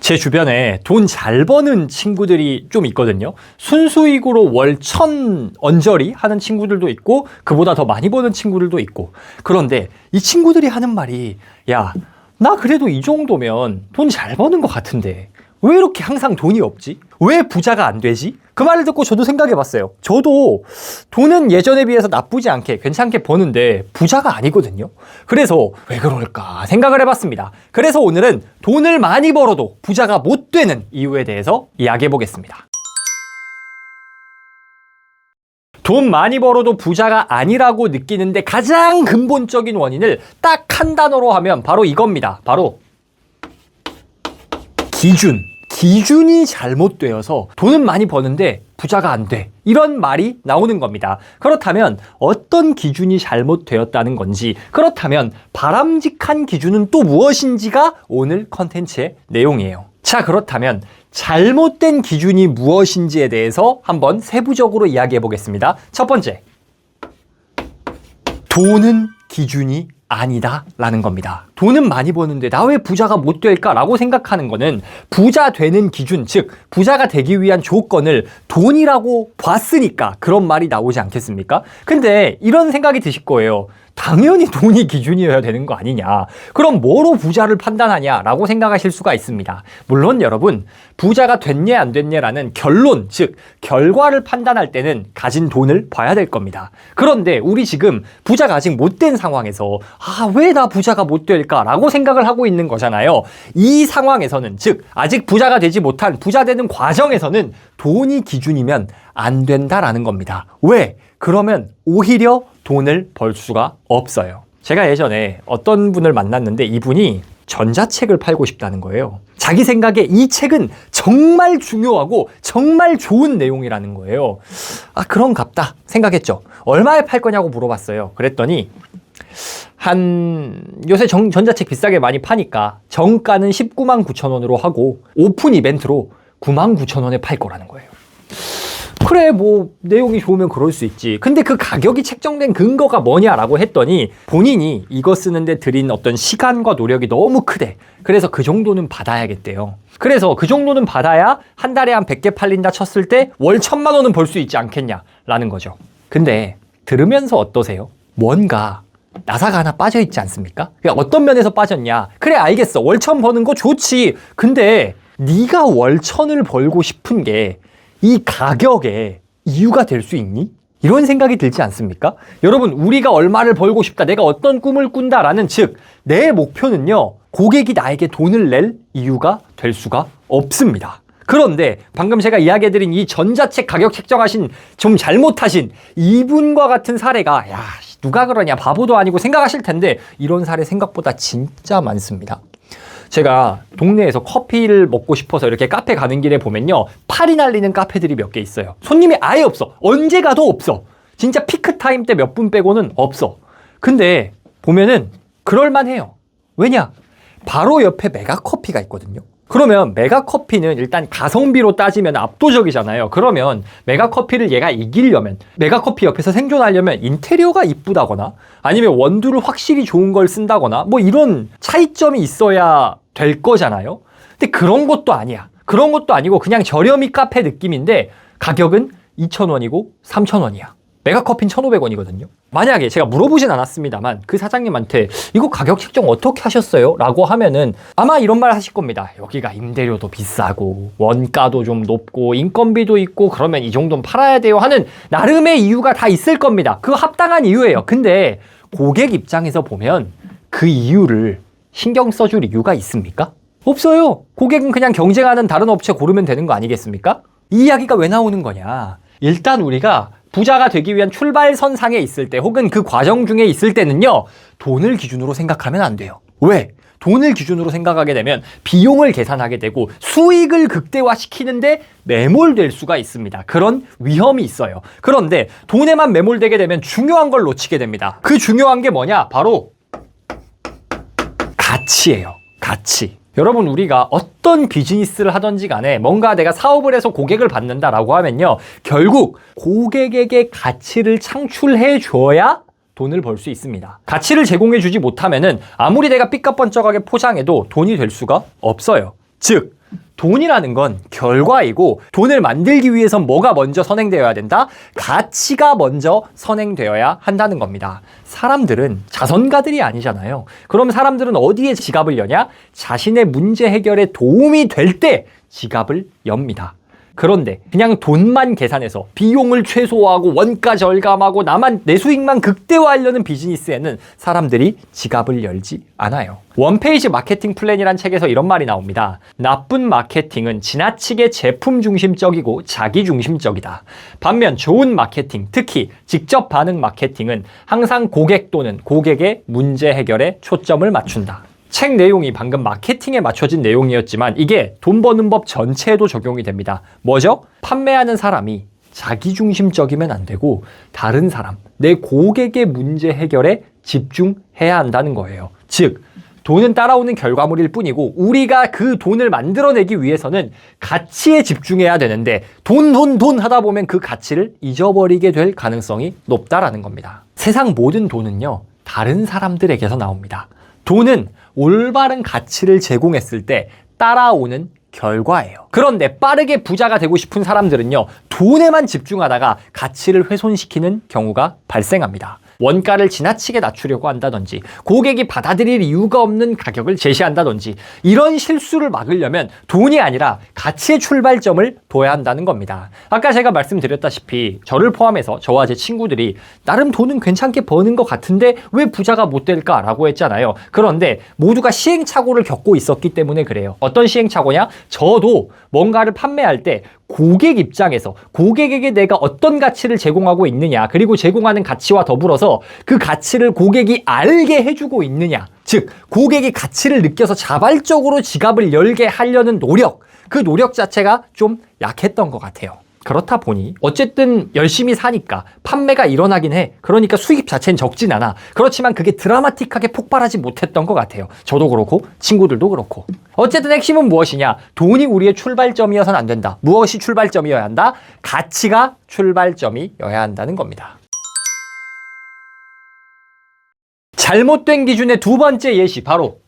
제 주변에 돈 잘 버는 친구들이 좀 있거든요. 순수익으로 월 1,000 언저리 하는 친구들도 있고 그보다 더 많이 버는 친구들도 있고. 그런데 이 친구들이 하는 말이 야, 나 그래도 이 정도면 돈 잘 버는 것 같은데 왜 이렇게 항상 돈이 없지? 왜 부자가 안 되지? 그 말을 듣고 저도 생각해 봤어요. 저도 돈은 예전에 비해서 나쁘지 않게 괜찮게 버는데 부자가 아니거든요. 그래서 왜 그럴까 생각을 해봤습니다. 그래서 오늘은 돈을 많이 벌어도 부자가 못 되는 이유에 대해서 이야기해 보겠습니다. 돈 많이 벌어도 부자가 아니라고 느끼는데 가장 근본적인 원인을 딱 한 단어로 하면 바로 이겁니다. 바로 기준이 잘못되어서 돈은 많이 버는데 부자가 안 돼. 이런 말이 나오는 겁니다. 그렇다면 어떤 기준이 잘못되었다는 건지, 그렇다면 바람직한 기준은 또 무엇인지가 오늘 컨텐츠의 내용이에요. 자, 그렇다면 잘못된 기준이 무엇인지에 대해서 한번 세부적으로 이야기해 보겠습니다. 첫 번째, 돈은 기준이 아니다 라는 겁니다. 돈은 많이 버는데 나 왜 부자가 못 될까 라고 생각하는 거는 부자 되는 기준, 즉 부자가 되기 위한 조건을 돈이라고 봤으니까 그런 말이 나오지 않겠습니까? 근데 이런 생각이 드실 거예요. 당연히 돈이 기준이어야 되는 거 아니냐. 그럼 뭐로 부자를 판단하냐 라고 생각하실 수가 있습니다. 물론 여러분, 부자가 됐냐 안 됐냐라는 결론, 즉 결과를 판단할 때는 가진 돈을 봐야 될 겁니다. 그런데 우리 지금 부자가 아직 못 된 상황에서 왜 나 부자가 못 될까 라고 생각을 하고 있는 거잖아요. 이 상황에서는, 즉 아직 부자가 되지 못한 부자 되는 과정에서는 돈이 기준이면 안 된다라는 겁니다. 왜? 그러면 오히려 돈을 벌 수가 없어요. 제가 예전에 어떤 분을 만났는데 이분이 전자책을 팔고 싶다는 거예요. 자기 생각에 이 책은 정말 중요하고 정말 좋은 내용이라는 거예요. 그런갑다 생각했죠. 얼마에 팔 거냐고 물어봤어요. 그랬더니 요새 전자책 비싸게 많이 파니까 정가는 19만 9천 원으로 하고 오픈 이벤트로 9만 9천 원에 팔 거라는 거예요. 그래, 뭐 내용이 좋으면 그럴 수 있지. 근데 그 가격이 책정된 근거가 뭐냐라고 했더니 본인이 이거 쓰는데 들인 어떤 시간과 노력이 너무 크대. 그래서 그 정도는 받아야겠대요. 그래서 그 정도는 받아야 한 달에 한 100개 팔린다 쳤을 때 월 1,000만 원은 벌 수 있지 않겠냐라는 거죠. 근데 들으면서 어떠세요? 뭔가 나사가 하나 빠져 있지 않습니까? 그러니까 어떤 면에서 빠졌냐? 그래, 알겠어. 월 1,000 버는 거 좋지. 근데 네가 월 1,000을 벌고 싶은 게 이 가격에 이유가 될 수 있니? 이런 생각이 들지 않습니까? 여러분, 우리가 얼마를 벌고 싶다, 내가 어떤 꿈을 꾼다라는, 즉 내 목표는요, 고객이 나에게 돈을 낼 이유가 될 수가 없습니다. 그런데 방금 제가 이야기해드린 이 전자책 가격 책정하신, 좀 잘못하신 이분과 같은 사례가 누가 그러냐, 바보도 아니고 생각하실 텐데 이런 사례 생각보다 진짜 많습니다. 제가 동네에서 커피를 먹고 싶어서 이렇게 카페 가는 길에 보면요, 팔이 날리는 카페들이 몇 개 있어요. 손님이 아예 없어. 언제 가도 없어. 진짜 피크 타임 때 몇 분 빼고는 없어. 근데 보면은 그럴만해요. 왜냐? 바로 옆에 메가커피가 있거든요. 그러면 메가커피는 일단 가성비로 따지면 압도적이잖아요. 그러면 메가커피를 얘가 이기려면, 메가커피 옆에서 생존하려면 인테리어가 이쁘다거나 아니면 원두를 확실히 좋은 걸 쓴다거나 뭐 이런 차이점이 있어야 될 거잖아요. 근데 그런 것도 아니야. 그런 것도 아니고 그냥 저렴이 카페 느낌인데 가격은 2,000원이고 3,000원이야. 메가커피는 1,500원이거든요. 만약에 제가 물어보진 않았습니다만 그 사장님한테 이거 가격 책정 어떻게 하셨어요? 라고 하면은 아마 이런 말 하실 겁니다. 여기가 임대료도 비싸고 원가도 좀 높고 인건비도 있고 그러면 이 정도는 팔아야 돼요 하는 나름의 이유가 다 있을 겁니다. 그거 합당한 이유예요. 근데 고객 입장에서 보면 그 이유를 신경 써줄 이유가 있습니까? 없어요. 고객은 그냥 경쟁하는 다른 업체 고르면 되는 거 아니겠습니까? 이 이야기가 왜 나오는 거냐? 일단 우리가 부자가 되기 위한 출발선상에 있을 때 혹은 그 과정 중에 있을 때는요, 돈을 기준으로 생각하면 안 돼요. 왜? 돈을 기준으로 생각하게 되면 비용을 계산하게 되고 수익을 극대화시키는데 매몰될 수가 있습니다. 그런 위험이 있어요. 그런데 돈에만 매몰되게 되면 중요한 걸 놓치게 됩니다. 그 중요한 게 뭐냐? 바로 가치예요. 가치. 여러분, 우리가 어떤 비즈니스를 하든지 간에 뭔가 내가 사업을 해서 고객을 받는다라고 하면요, 결국 고객에게 가치를 창출해 줘야 돈을 벌 수 있습니다. 가치를 제공해 주지 못하면은 아무리 내가 삐까뻔쩍하게 포장해도 돈이 될 수가 없어요. 즉 돈이라는 건 결과이고 돈을 만들기 위해선 뭐가 먼저 선행되어야 된다? 가치가 먼저 선행되어야 한다는 겁니다. 사람들은 자선가들이 아니잖아요. 그럼 사람들은 어디에 지갑을 여냐? 자신의 문제 해결에 도움이 될 때 지갑을 엽니다. 그런데 그냥 돈만 계산해서 비용을 최소화하고 원가 절감하고 나만 내 수익만 극대화하려는 비즈니스에는 사람들이 지갑을 열지 않아요. 원페이지 마케팅 플랜이란 책에서 이런 말이 나옵니다. 나쁜 마케팅은 지나치게 제품 중심적이고 자기 중심적이다. 반면 좋은 마케팅, 특히 직접 반응 마케팅은 항상 고객 또는 고객의 문제 해결에 초점을 맞춘다. 책 내용이 방금 마케팅에 맞춰진 내용이었지만 이게 돈 버는 법 전체에도 적용이 됩니다. 뭐죠? 판매하는 사람이 자기중심적이면 안 되고 다른 사람, 내 고객의 문제 해결에 집중해야 한다는 거예요. 즉, 돈은 따라오는 결과물일 뿐이고 우리가 그 돈을 만들어내기 위해서는 가치에 집중해야 되는데 돈 하다 보면 그 가치를 잊어버리게 될 가능성이 높다라는 겁니다. 세상 모든 돈은요, 다른 사람들에게서 나옵니다. 돈은 올바른 가치를 제공했을 때 따라오는 결과예요. 그런데 빠르게 부자가 되고 싶은 사람들은요, 돈에만 집중하다가 가치를 훼손시키는 경우가 발생합니다. 원가를 지나치게 낮추려고 한다든지 고객이 받아들일 이유가 없는 가격을 제시한다든지 이런 실수를 막으려면 돈이 아니라 가치의 출발점을 둬야 한다는 겁니다. 아까 제가 말씀드렸다시피 저를 포함해서 저와 제 친구들이 나름 돈은 괜찮게 버는 것 같은데 왜 부자가 못 될까라고 했잖아요. 그런데 모두가 시행착오를 겪고 있었기 때문에 그래요. 어떤 시행착오냐? 저도 뭔가를 판매할 때 고객 입장에서 고객에게 내가 어떤 가치를 제공하고 있느냐, 그리고 제공하는 가치와 더불어서 그 가치를 고객이 알게 해주고 있느냐, 즉 고객이 가치를 느껴서 자발적으로 지갑을 열게 하려는 노력, 그 노력 자체가 좀 약했던 것 같아요. 그렇다 보니 어쨌든 열심히 사니까 판매가 일어나긴 해. 그러니까 수익 자체는 적진 않아. 그렇지만 그게 드라마틱하게 폭발하지 못했던 것 같아요. 저도 그렇고 친구들도 그렇고. 어쨌든 핵심은 무엇이냐? 돈이 우리의 출발점이어서는 안 된다. 무엇이 출발점이어야 한다? 가치가 출발점이어야 한다는 겁니다. 잘못된 기준의 두 번째 예시, 바로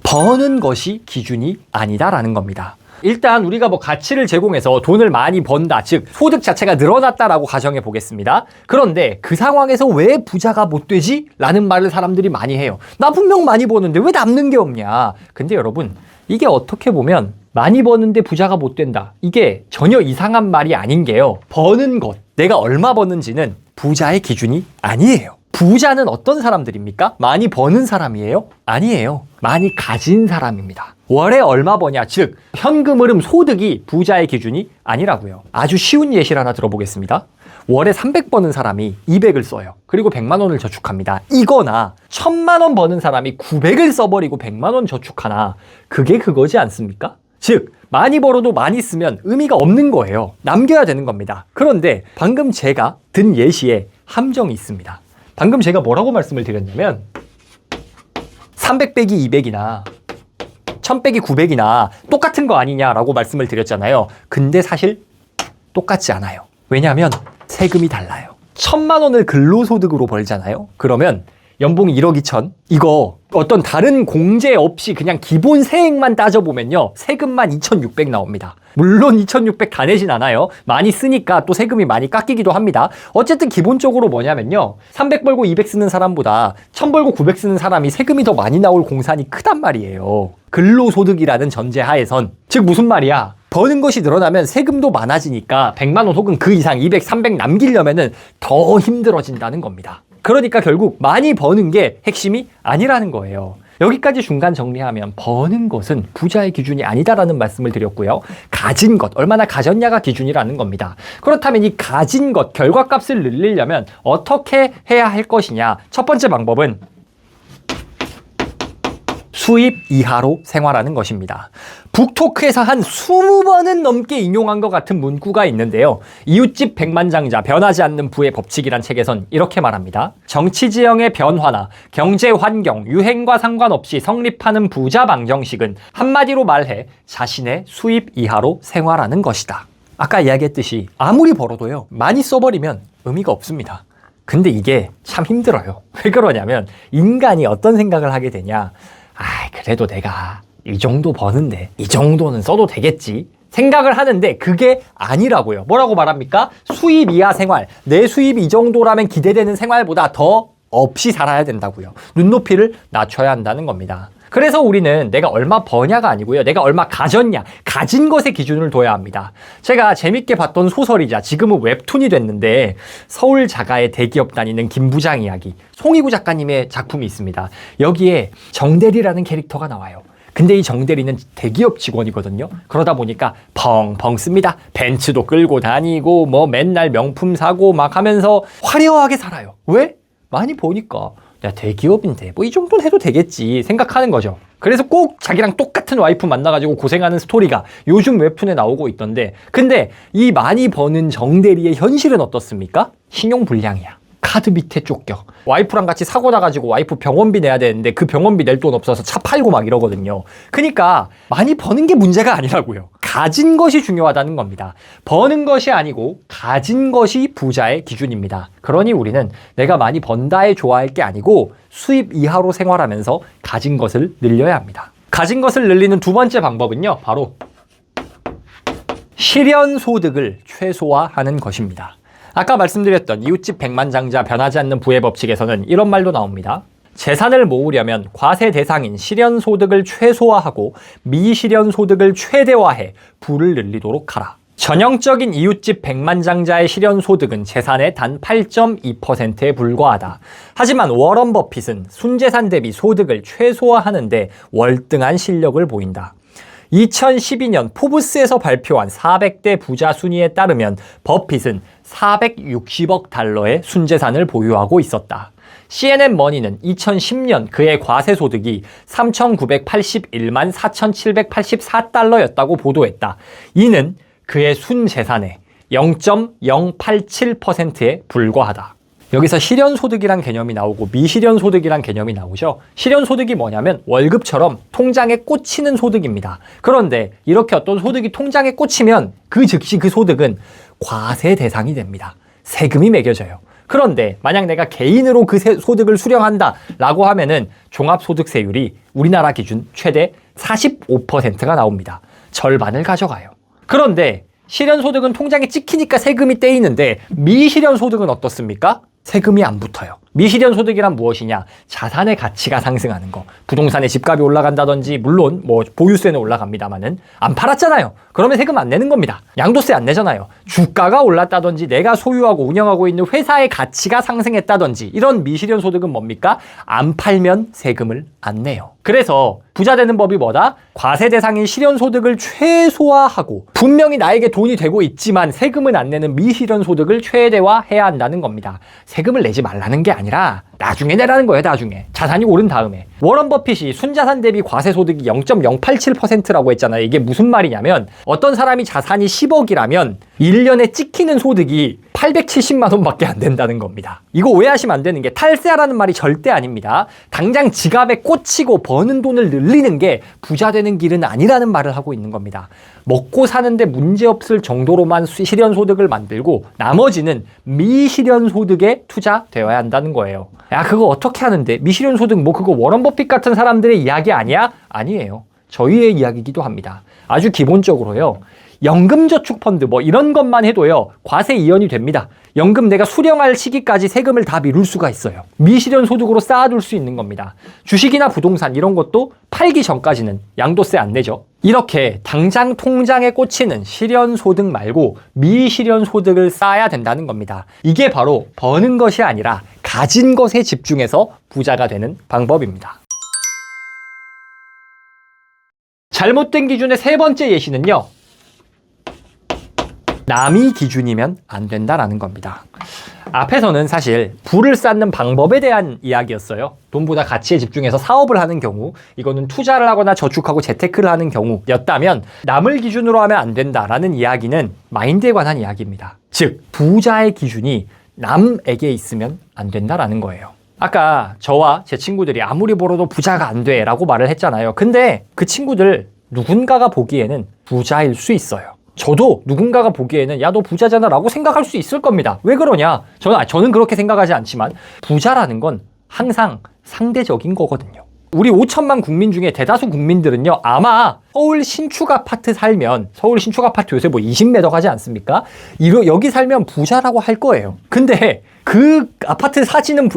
버는 것이 기준이 아니다라는 겁니다. 일단 우리가 뭐 가치를 제공해서 돈을 많이 번다, 즉 소득 자체가 늘어났다라고 가정해 보겠습니다. 그런데 그 상황에서 왜 부자가 못 되지? 라는 말을 사람들이 많이 해요. 나 분명 많이 버는데 왜 남는 게 없냐? 근데 여러분, 이게 어떻게 보면 많이 버는데 부자가 못 된다, 이게 전혀 이상한 말이 아닌 게요, 버는 것, 내가 얼마 버는지는 부자의 기준이 아니에요. 부자는 어떤 사람들입니까? 많이 버는 사람이에요? 아니에요. 많이 가진 사람입니다. 월에 얼마 버냐, 즉 현금 흐름, 소득이 부자의 기준이 아니라고요. 아주 쉬운 예시를 하나 들어보겠습니다. 월에 300 버는 사람이 200을 써요. 그리고 100만 원을 저축합니다. 이거나 1000만 원 버는 사람이 900을 써버리고 100만 원 저축하나, 그게 그거지 않습니까? 즉 많이 벌어도 많이 쓰면 의미가 없는 거예요. 남겨야 되는 겁니다. 그런데 방금 제가 든 예시에 함정이 있습니다. 방금 제가 뭐라고 말씀을 드렸냐면 300 빼기 200이나 1000 빼기 900이나 똑같은 거 아니냐라고 말씀을 드렸잖아요. 근데 사실 똑같지 않아요. 왜냐하면 세금이 달라요. 1000만 원을 근로소득으로 벌잖아요. 그러면 연봉이 1억 2천, 이거 어떤 다른 공제 없이 그냥 기본 세액만 따져보면요, 세금만 2,600 나옵니다. 물론 2,600 다 내진 않아요. 많이 쓰니까 또 세금이 많이 깎이기도 합니다. 어쨌든 기본적으로 뭐냐면요, 300 벌고 200 쓰는 사람보다 1000 벌고 900 쓰는 사람이 세금이 더 많이 나올 공산이 크단 말이에요. 근로소득이라는 전제 하에선. 즉 무슨 말이야? 버는 것이 늘어나면 세금도 많아지니까 100만 원 혹은 그 이상 200, 300 남기려면은 더 힘들어진다는 겁니다. 그러니까 결국 많이 버는 게 핵심이 아니라는 거예요. 여기까지 중간 정리하면 버는 것은 부자의 기준이 아니다라는 말씀을 드렸고요. 가진 것, 얼마나 가졌냐가 기준이라는 겁니다. 그렇다면 이 가진 것, 결과값을 늘리려면 어떻게 해야 할 것이냐? 첫 번째 방법은 수입 이하로 생활하는 것입니다. 북토크에서 한 20번은 넘게 인용한 것 같은 문구가 있는데요. 이웃집 백만장자, 변하지 않는 부의 법칙이란 책에선 이렇게 말합니다. 정치 지형의 변화나 경제 환경, 유행과 상관없이 성립하는 부자 방정식은 한마디로 말해 자신의 수입 이하로 생활하는 것이다. 아까 이야기했듯이 아무리 벌어도요, 많이 써버리면 의미가 없습니다. 근데 이게 참 힘들어요. 왜 그러냐면 인간이 어떤 생각을 하게 되냐, 그래도 내가 이 정도 버는데 이 정도는 써도 되겠지 생각을 하는데 그게 아니라고요. 뭐라고 말합니까? 수입 이하 생활. 내 수입이 이 정도라면 기대되는 생활보다 더 없이 살아야 된다고요. 눈높이를 낮춰야 한다는 겁니다. 그래서 우리는 내가 얼마 버냐가 아니고요. 내가 얼마 가졌냐, 가진 것의 기준을 둬야 합니다. 제가 재밌게 봤던 소설이자 지금은 웹툰이 됐는데 서울 자가의 대기업 다니는 김 부장 이야기, 송희구 작가님의 작품이 있습니다. 여기에 정대리라는 캐릭터가 나와요. 근데 이 정대리는 대기업 직원이거든요. 그러다 보니까 펑펑 씁니다. 벤츠도 끌고 다니고 뭐 맨날 명품 사고 막 하면서 화려하게 살아요. 왜? 많이 보니까 야 대기업인데 뭐 이 정도는 해도 되겠지 생각하는 거죠. 그래서 꼭 자기랑 똑같은 와이프 만나가지고 고생하는 스토리가 요즘 웹툰에 나오고 있던데, 근데 이 많이 버는 정대리의 현실은 어떻습니까? 신용불량이야. 카드 밑에 쫓겨. 와이프랑 같이 사고 나가지고 와이프 병원비 내야 되는데 그 병원비 낼 돈 없어서 차 팔고 막 이러거든요. 그러니까 많이 버는 게 문제가 아니라고요. 가진 것이 중요하다는 겁니다. 버는 것이 아니고 가진 것이 부자의 기준입니다. 그러니 우리는 내가 많이 번다에 좋아할 게 아니고 수입 이하로 생활하면서 가진 것을 늘려야 합니다. 가진 것을 늘리는 두 번째 방법은요, 바로 실현소득을 최소화하는 것입니다. 아까 말씀드렸던 이웃집 백만장자 변하지 않는 부의 법칙에서는 이런 말도 나옵니다. 재산을 모으려면 과세 대상인 실현소득을 최소화하고 미실현소득을 최대화해 부를 늘리도록 하라. 전형적인 이웃집 백만장자의 실현소득은 재산의 단 8.2%에 불과하다. 하지만 워런 버핏은 순재산 대비 소득을 최소화하는데 월등한 실력을 보인다. 2012년 포브스에서 발표한 400대 부자 순위에 따르면 버핏은 460억 달러의 순재산을 보유하고 있었다. CNN 머니는 2010년 그의 과세소득이 3,981만 4,784달러였다고 보도했다. 이는 그의 순재산의 0.087%에 불과하다. 여기서 실현소득이란 개념이 나오고 미실현소득이란 개념이 나오죠. 실현소득이 뭐냐면 월급처럼 통장에 꽂히는 소득입니다. 그런데 이렇게 어떤 소득이 통장에 꽂히면 그 즉시 그 소득은 과세 대상이 됩니다. 세금이 매겨져요. 그런데 만약 내가 개인으로 그 소득을 수령한다 라고 하면은 종합소득세율이 우리나라 기준 최대 45%가 나옵니다. 절반을 가져가요. 그런데 실현소득은 통장에 찍히니까 세금이 떼이는데 미실현소득은 어떻습니까? 세금이 안 붙어요. 미실현소득이란 무엇이냐? 자산의 가치가 상승하는 거. 부동산의 집값이 올라간다든지, 물론 뭐 보유세는 올라갑니다만은 안 팔았잖아요. 그러면 세금 안 내는 겁니다. 양도세 안 내잖아요. 주가가 올랐다든지 내가 소유하고 운영하고 있는 회사의 가치가 상승했다든지, 이런 미실현소득은 뭡니까? 안 팔면 세금을 안 내요. 그래서 부자 되는 법이 뭐다? 과세 대상인 실현소득을 최소화하고, 분명히 나에게 돈이 되고 있지만 세금은 안 내는 미실현소득을 최대화해야 한다는 겁니다. 세금을 내지 말라는 게 아니라 나중에 내라는 거예요. 나중에 자산이 오른 다음에. 워런 버핏이 순자산 대비 과세소득이 0.087%라고 했잖아요. 이게 무슨 말이냐면 어떤 사람이 자산이 10억이라면 1년에 찍히는 소득이 870만 원밖에 안 된다는 겁니다. 이거 오해하시면 안 되는 게 탈세하라는 말이 절대 아닙니다. 당장 지갑에 꽂히고 버는 돈을 늘리는 게 부자 되는 길은 아니라는 말을 하고 있는 겁니다. 먹고 사는데 문제없을 정도로만 실현소득을 만들고 나머지는 미실현소득에 투자되어야 한다는 거예요. 야, 그거 어떻게 하는데? 미실현소득 뭐 그거 워런 버핏 같은 사람들의 이야기 아니야? 아니에요. 저희의 이야기이기도 합니다. 아주 기본적으로요. 연금저축펀드 뭐 이런 것만 해도요. 과세 이연이 됩니다. 연금 내가 수령할 시기까지 세금을 다 미룰 수가 있어요. 미실현소득으로 쌓아둘 수 있는 겁니다. 주식이나 부동산 이런 것도 팔기 전까지는 양도세 안 내죠. 이렇게 당장 통장에 꽂히는 실현소득 말고 미실현소득을 쌓아야 된다는 겁니다. 이게 바로 버는 것이 아니라 가진 것에 집중해서 부자가 되는 방법입니다. 잘못된 기준의 세 번째 예시는요. 남이 기준이면 안 된다라는 겁니다. 앞에서는 사실 부를 쌓는 방법에 대한 이야기였어요. 돈보다 가치에 집중해서 사업을 하는 경우, 이거는 투자를 하거나 저축하고 재테크를 하는 경우였다면 남을 기준으로 하면 안 된다라는 이야기는 마인드에 관한 이야기입니다. 즉, 부자의 기준이 남에게 있으면 안 된다라는 거예요. 아까 저와 제 친구들이 아무리 벌어도 부자가 안 돼 라고 말을 했잖아요. 근데 그 친구들 누군가가 보기에는 부자일 수 있어요. 저도 누군가가 보기에는 야, 너 부자잖아 라고 생각할 수 있을 겁니다. 왜 그러냐? 저는 그렇게 생각하지 않지만 부자라는 건 항상 상대적인 거거든요. 우리 5천만 국민 중에 대다수 국민들은요, 아마 서울 신축 아파트 살면, 서울 신축 아파트 요새 뭐 20m 가지 않습니까? 여기 살면 부자라고 할 거예요. 근데 그 아파트 사시는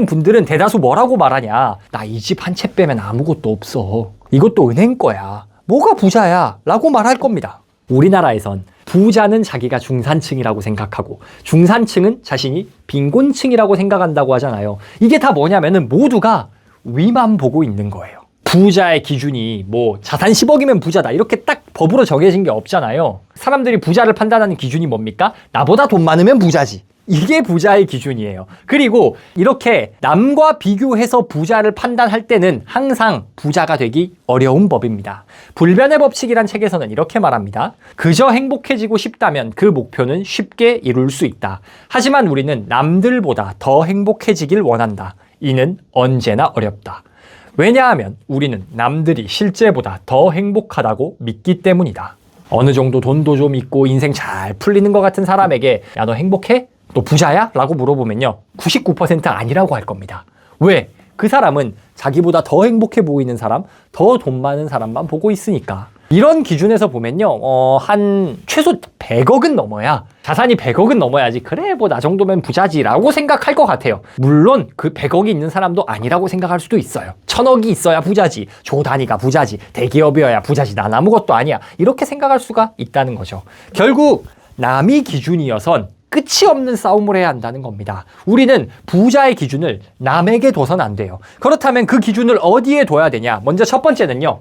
분들은 대다수 뭐라고 말하냐? 나 이 집 한 채 빼면 아무것도 없어. 이것도 은행 거야. 뭐가 부자야? 라고 말할 겁니다. 우리나라에선 부자는 자기가 중산층이라고 생각하고 중산층은 자신이 빈곤층이라고 생각한다고 하잖아요. 이게 다 뭐냐면은 모두가 위만 보고 있는 거예요. 부자의 기준이 뭐 자산 10억이면 부자다 이렇게 딱 법으로 정해진 게 없잖아요. 사람들이 부자를 판단하는 기준이 뭡니까? 나보다 돈 많으면 부자지. 이게 부자의 기준이에요. 그리고 이렇게 남과 비교해서 부자를 판단할 때는 항상 부자가 되기 어려운 법입니다. 불변의 법칙이란 책에서는 이렇게 말합니다. 그저 행복해지고 싶다면 그 목표는 쉽게 이룰 수 있다. 하지만 우리는 남들보다 더 행복해지길 원한다. 이는 언제나 어렵다. 왜냐하면 우리는 남들이 실제보다 더 행복하다고 믿기 때문이다. 어느 정도 돈도 좀 있고 인생 잘 풀리는 것 같은 사람에게 야, 너 행복해? 너 부자야? 라고 물어보면요 99% 아니라고 할 겁니다. 왜? 그 사람은 자기보다 더 행복해 보이는 사람, 더 돈 많은 사람만 보고 있으니까. 이런 기준에서 보면요 한 최소 100억은 넘어야, 자산이 100억은 넘어야지 그래 뭐 나 정도면 부자지 라고 생각할 것 같아요. 물론 그 100억이 있는 사람도 아니라고 생각할 수도 있어요. 1000억이 있어야 부자지, 조 단위가 부자지, 대기업이어야 부자지, 난 아무것도 아니야 이렇게 생각할 수가 있다는 거죠. 결국 남이 기준이어선 끝이 없는 싸움을 해야 한다는 겁니다. 우리는 부자의 기준을 남에게 둬선 안 돼요. 그렇다면 그 기준을 어디에 둬야 되냐? 먼저 첫 번째는요,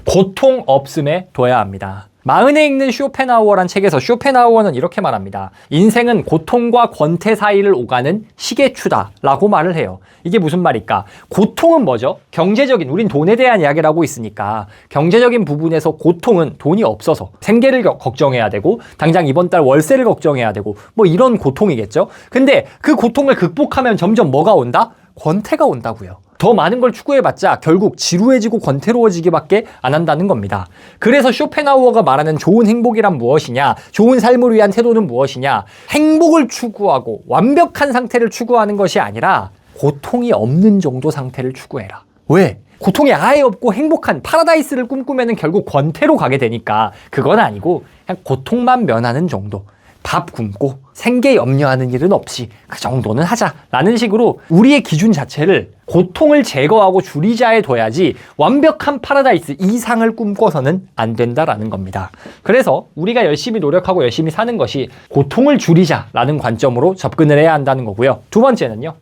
고통 없음에 둬야 합니다. 마흔에 읽는 쇼펜하우어란 책에서 쇼펜하우어는 이렇게 말합니다. 인생은 고통과 권태 사이를 오가는 시계추다 라고 말을 해요. 이게 무슨 말일까? 고통은 뭐죠? 경제적인, 우린 돈에 대한 이야기를 하고 있으니까 경제적인 부분에서 고통은 돈이 없어서 생계를 걱정해야 되고 당장 이번 달 월세를 걱정해야 되고 뭐 이런 고통이겠죠. 근데 그 고통을 극복하면 점점 뭐가 온다? 권태가 온다고요. 더 많은 걸 추구해봤자 결국 지루해지고 권태로워지기밖에 안 한다는 겁니다. 그래서 쇼펜하우어가 말하는 좋은 행복이란 무엇이냐, 좋은 삶을 위한 태도는 무엇이냐, 행복을 추구하고 완벽한 상태를 추구하는 것이 아니라 고통이 없는 정도 상태를 추구해라. 왜? 고통이 아예 없고 행복한 파라다이스를 꿈꾸면 결국 권태로 가게 되니까 그건 아니고 그냥 고통만 면하는 정도. 밥 굶고 생계 염려하는 일은 없이 그 정도는 하자라는 식으로 우리의 기준 자체를 고통을 제거하고 줄이자에 둬야지 완벽한 파라다이스 이상을 꿈꿔서는 안 된다라는 겁니다. 그래서 우리가 열심히 노력하고 열심히 사는 것이 고통을 줄이자라는 관점으로 접근을 해야 한다는 거고요. 두 번째는요,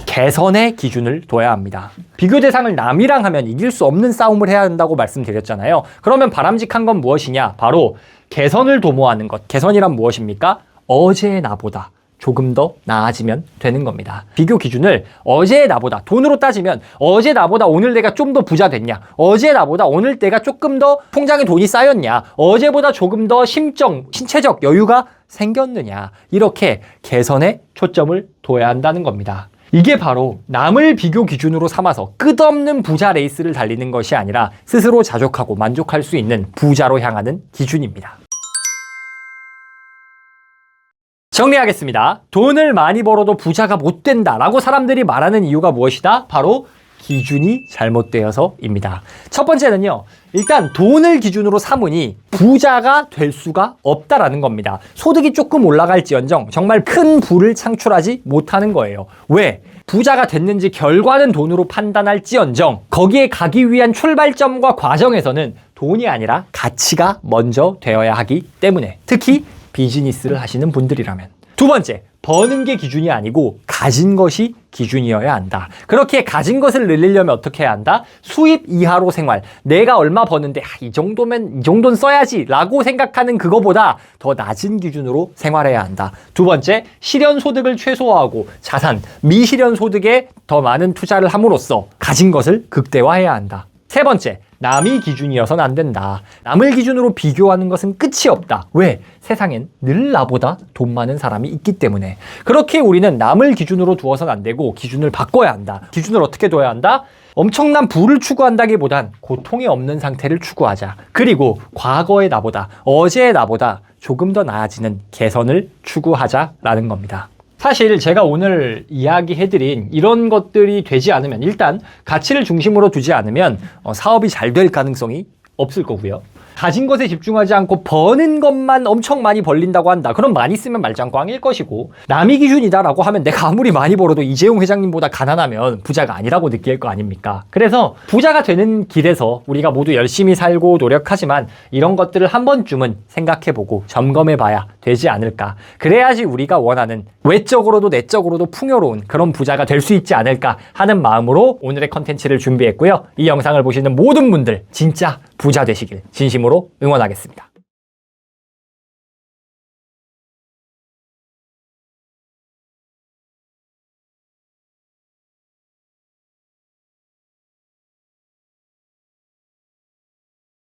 개선의 기준을 둬야 합니다. 비교 대상을 남이랑 하면 이길 수 없는 싸움을 해야 한다고 말씀드렸잖아요. 그러면 바람직한 건 무엇이냐? 바로 개선을 도모하는 것. 개선이란 무엇입니까? 어제의 나보다 조금 더 나아지면 되는 겁니다. 비교 기준을 어제의 나보다, 돈으로 따지면 어제 나보다 오늘 내가 좀 더 부자 됐냐, 어제 나보다 오늘 내가 조금 더 통장에 돈이 쌓였냐, 어제보다 조금 더 신체적 여유가 생겼느냐, 이렇게 개선에 초점을 둬야 한다는 겁니다. 이게 바로 남을 비교 기준으로 삼아서 끝없는 부자 레이스를 달리는 것이 아니라 스스로 자족하고 만족할 수 있는 부자로 향하는 기준입니다. 정리하겠습니다. 돈을 많이 벌어도 부자가 못 된다라고 사람들이 말하는 이유가 무엇이다? 바로 기준이 잘못되어서입니다. 첫 번째는요, 일단 돈을 기준으로 삼으니 부자가 될 수가 없다라는 겁니다. 소득이 조금 올라갈지언정 정말 큰 부를 창출하지 못하는 거예요. 왜? 부자가 됐는지 결과는 돈으로 판단할지언정 거기에 가기 위한 출발점과 과정에서는 돈이 아니라 가치가 먼저 되어야 하기 때문에, 특히 비즈니스를 하시는 분들이라면. 두 번째, 버는 게 기준이 아니고 가진 것이 기준이어야 한다. 그렇게 가진 것을 늘리려면 어떻게 해야 한다? 수입 이하로 생활. 내가 얼마 버는데 이 정도는 써야지 라고 생각하는 그거보다 더 낮은 기준으로 생활해야 한다. 두 번째, 실현소득을 최소화하고 자산, 미실현소득에 더 많은 투자를 함으로써 가진 것을 극대화해야 한다. 세 번째, 남이 기준이어서는 안 된다. 남을 기준으로 비교하는 것은 끝이 없다. 왜? 세상엔 늘 나보다 돈 많은 사람이 있기 때문에. 그렇게 우리는 남을 기준으로 두어서는 안 되고 기준을 바꿔야 한다. 기준을 어떻게 둬야 한다? 엄청난 부를 추구한다기보단 고통이 없는 상태를 추구하자. 그리고 과거의 나보다, 어제의 나보다 조금 더 나아지는 개선을 추구하자라는 겁니다. 사실 제가 오늘 이야기해드린 이런 것들이 되지 않으면, 일단 가치를 중심으로 두지 않으면 사업이 잘 될 가능성이 없을 거고요. 가진 것에 집중하지 않고 버는 것만 엄청 많이 벌린다고 한다. 그럼 많이 쓰면 말짱꽝일 것이고, 남이 기준이다라고 하면 내가 아무리 많이 벌어도 이재용 회장님보다 가난하면 부자가 아니라고 느낄 거 아닙니까? 그래서 부자가 되는 길에서 우리가 모두 열심히 살고 노력하지만 이런 것들을 한 번쯤은 생각해보고 점검해봐야 되지 않을까. 그래야지 우리가 원하는 외적으로도 내적으로도 풍요로운 그런 부자가 될 수 있지 않을까 하는 마음으로 오늘의 컨텐츠를 준비했고요. 이 영상을 보시는 모든 분들 진짜 부자 되시길 진심으로 응원하겠습니다.